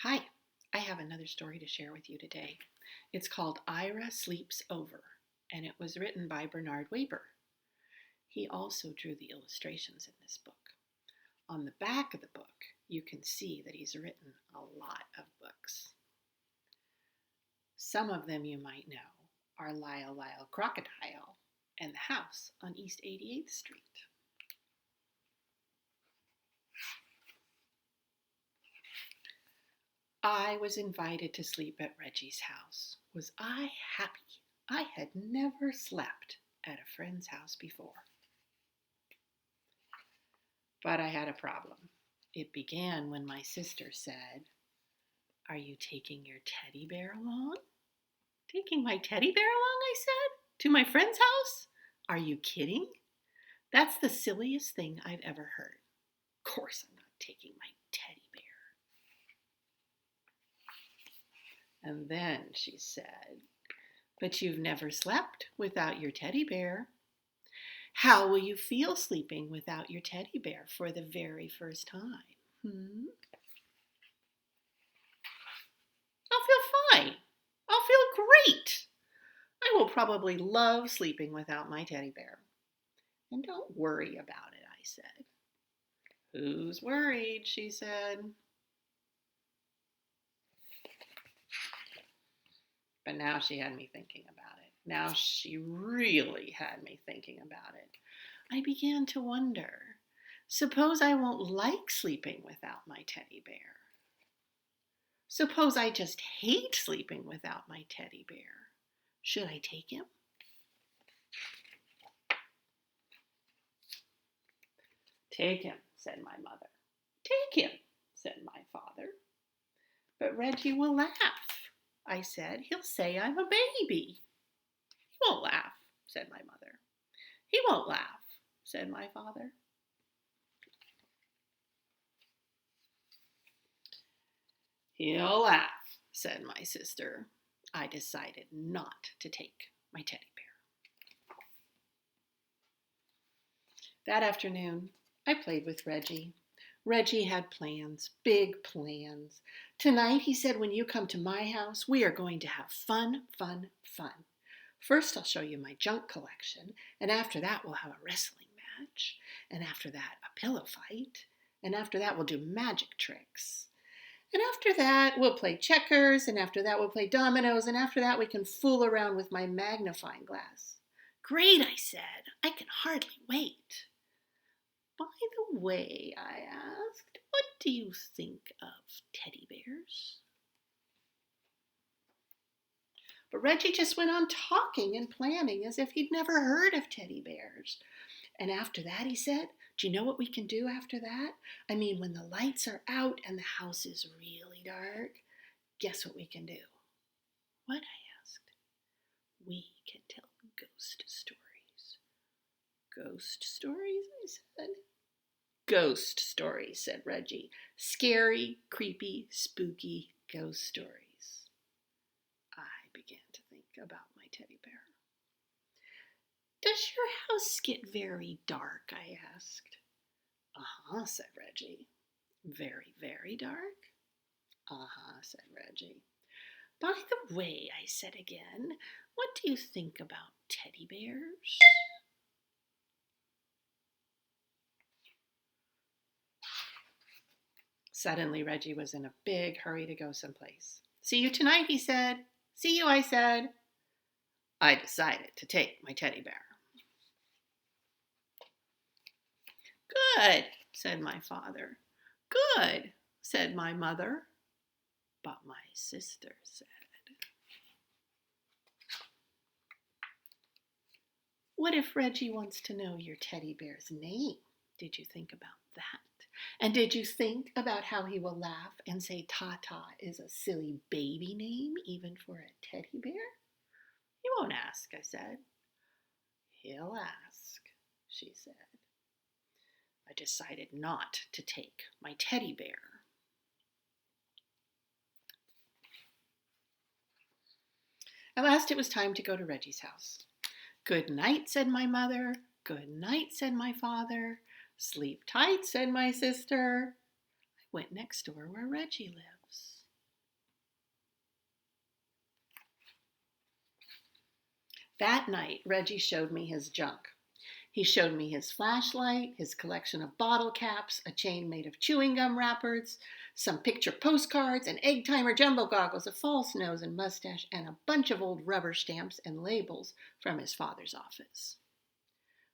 Hi, I have another story to share with you today. It's called Ira Sleeps Over, and it was written by Bernard Weber. He also drew the illustrations in this book. On the back of the book, you can see that he's written a lot of books. Some of them you might know are Lyle Lyle Crocodile and The House on East 88th Street. I was invited to sleep at Reggie's house. Was I happy? I had never slept at a friend's house before. But I had a problem. It began when my sister said, "Are you taking your teddy bear along?" "Taking my teddy bear along," I said, "to my friend's house? Are you kidding? That's the silliest thing I've ever heard. Of course I'm not taking my teddy bear." And then she said, "But you've never slept without your teddy bear. How will you feel sleeping without your teddy bear for the very first time? I'll feel fine. I'll feel great. I will probably love sleeping without my teddy bear. And don't worry about it," I said. "Who's worried?" she said. But now she had me thinking about it. Now she really had me thinking about it. I began to wonder, suppose I won't like sleeping without my teddy bear? Suppose I just hate sleeping without my teddy bear? Should I take him? "Take him," said my mother. "Take him," said my father. "But Reggie will laugh," I said. "He'll say I'm a baby." "He won't laugh," said my mother. "He won't laugh," said my father. "He'll laugh," said my sister. I decided not to take my teddy bear. That afternoon, I played with Reggie. Reggie had plans, big plans. "Tonight," he said, "when you come to my house, we are going to have fun, fun, fun. First, I'll show you my junk collection, and after that, we'll have a wrestling match, and after that, a pillow fight, and after that, we'll do magic tricks. And after that, we'll play checkers, and after that, we'll play dominoes, and after that, we can fool around with my magnifying glass." "Great," I said. "I can hardly wait." "By the way," I asked, "what do you think of teddy bears?" But Reggie just went on talking and planning as if he'd never heard of teddy bears. "And after that," he said, "do you know what we can do after that? I mean, when the lights are out and the house is really dark, guess what we can do?" "What?" I asked. "We can tell ghost stories." "Ghost stories?" I said. "Ghost stories," said Reggie. "Scary, creepy, spooky ghost stories." I began to think about my teddy bear. "Does your house get very dark?" I asked. "Uh-huh," said Reggie. "Very, very dark?" "Uh-huh," said Reggie. "By the way," I said again, "what do you think about teddy bears?" Suddenly, Reggie was in a big hurry to go someplace. "See you tonight," he said. "See you," I said. I decided to take my teddy bear. "Good," said my father. "Good," said my mother. But my sister said, "What if Reggie wants to know your teddy bear's name? Did you think about that? And did you think about how he will laugh and say Tata is a silly baby name even for a teddy bear?" "He won't ask," I said. "He'll ask," she said. I decided not to take my teddy bear. At last it was time to go to Reggie's house. "Good night," said my mother. "Good night," said my father. "Sleep tight," said my sister. I went next door where Reggie lives. That night, Reggie showed me his junk. He showed me his flashlight, his collection of bottle caps, a chain made of chewing gum wrappers, some picture postcards, an egg timer jumbo goggles, a false nose and mustache, and a bunch of old rubber stamps and labels from his father's office.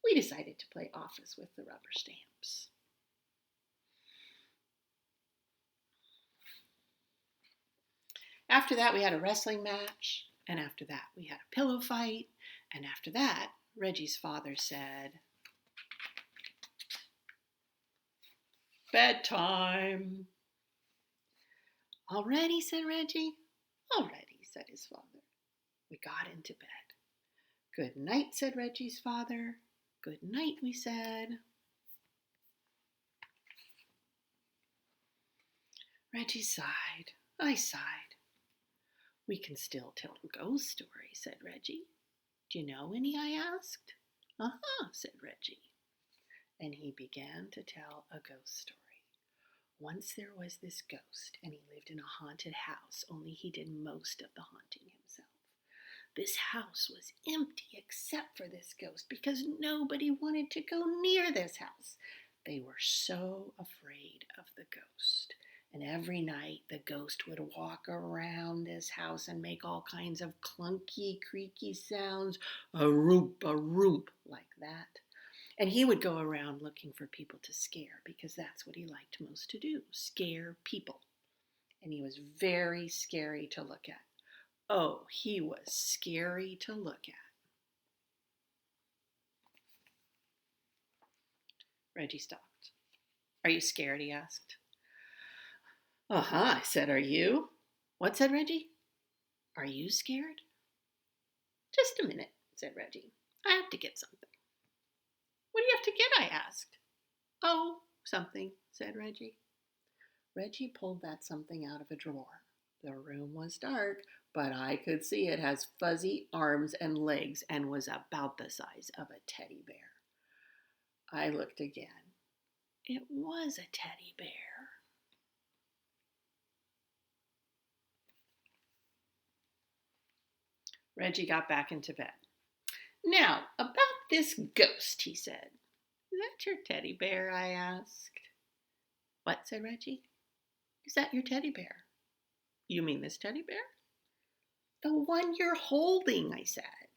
We decided to play office with the rubber stamps. After that, we had a wrestling match, and after that, we had a pillow fight, and after that, Reggie's father said, "Bedtime." "Already," said Reggie. "Already," said his father. We got into bed. "Good night," said Reggie's father. "Good night," we said. Reggie sighed. I sighed. "We can still tell a ghost story," said Reggie. "Do you know any?" I asked. "Uh-huh," said Reggie. And he began to tell a ghost story. Once there was this ghost, and he lived in a haunted house, only he did most of the haunting himself. This house was empty except for this ghost because nobody wanted to go near this house. They were so afraid of the ghost. And every night the ghost would walk around this house and make all kinds of clunky, creaky sounds, a roop, like that. And he would go around looking for people to scare because that's what he liked most to do, scare people. And he was very scary to look at. Oh, he was scary to look at. Reggie stopped. "Are you scared?" he asked. "Uh-huh," I said. "Are you?" "What?" said Reggie. "Are you scared?" "Just a minute," said Reggie. "I have to get something." "What do you have to get?" I asked. "Oh, something," said Reggie. Reggie pulled that something out of a drawer. The room was dark, but I could see it has fuzzy arms and legs and was about the size of a teddy bear. I looked again. It was a teddy bear. Reggie got back into bed. "Now, about this ghost," he said. "Is that your teddy bear?" I asked. "What?" said Reggie. "Is that your teddy bear?" "You mean this teddy bear?" "The one you're holding," I said.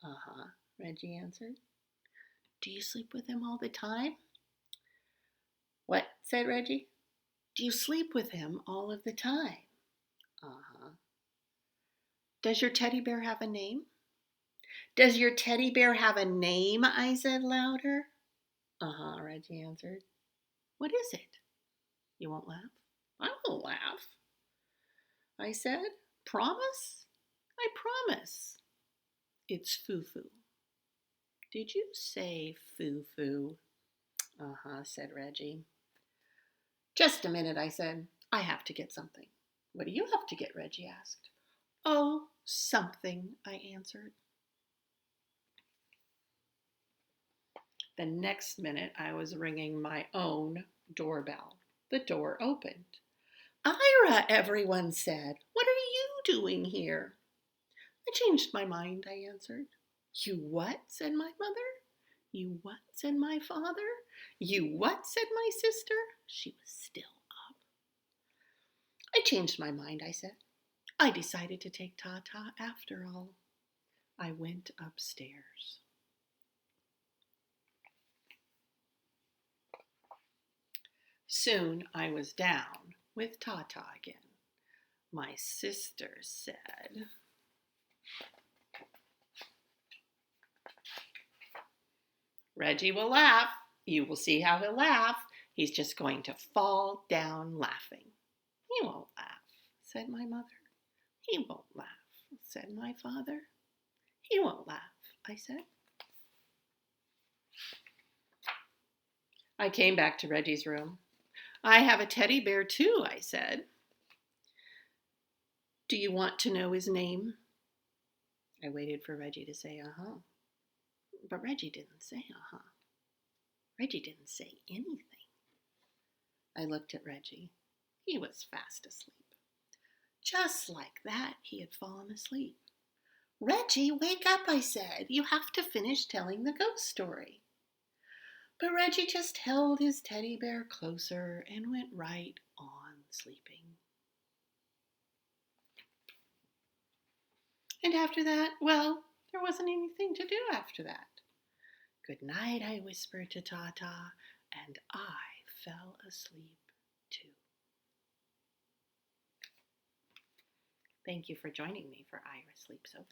"Uh-huh," Reggie answered. "Do you sleep with him all the time?" "What?" said Reggie. "Do you sleep with him all of the time?" "Uh-huh." "Does your teddy bear have a name?" "Does your teddy bear have a name?" I said louder. "Uh-huh," Reggie answered. "What is it?" "You won't laugh?" "I won't laugh," I said. "Promise?" "I promise." "It's Foo-Foo." "Did you say Foo-Foo?" "Uh-huh," said Reggie. "Just a minute," I said. "I have to get something." "What do you have to get?" Reggie asked. "Oh, something," I answered. The next minute I was ringing my own doorbell. The door opened. "Ira," everyone said. "What are you doing here?" "I changed my mind," I answered. "You what?" said my mother. "You what?" said my father. "You what?" said my sister. She was still up. "I changed my mind," I said. "I decided to take Tata after all." I went upstairs. Soon I was down with Tata again. My sister said, "Reggie will laugh. You will see how he'll laugh. He's just going to fall down laughing." "He won't laugh," said my mother. "He won't laugh," said my father. "He won't laugh," I said. I came back to Reggie's room. "I have a teddy bear too," I said. "Do you want to know his name?" I waited for Reggie to say uh-huh. But Reggie didn't say uh-huh. Reggie didn't say anything. I looked at Reggie. He was fast asleep. Just like that, he had fallen asleep. Reggie, wake up, I said. You have to finish telling the ghost story. But Reggie just held his teddy bear closer and went right on sleeping. And after that, well, there wasn't anything to do after that. Good night, I whispered to Tata, and I fell asleep too. Thank you for joining me for Ira Sleeps Over.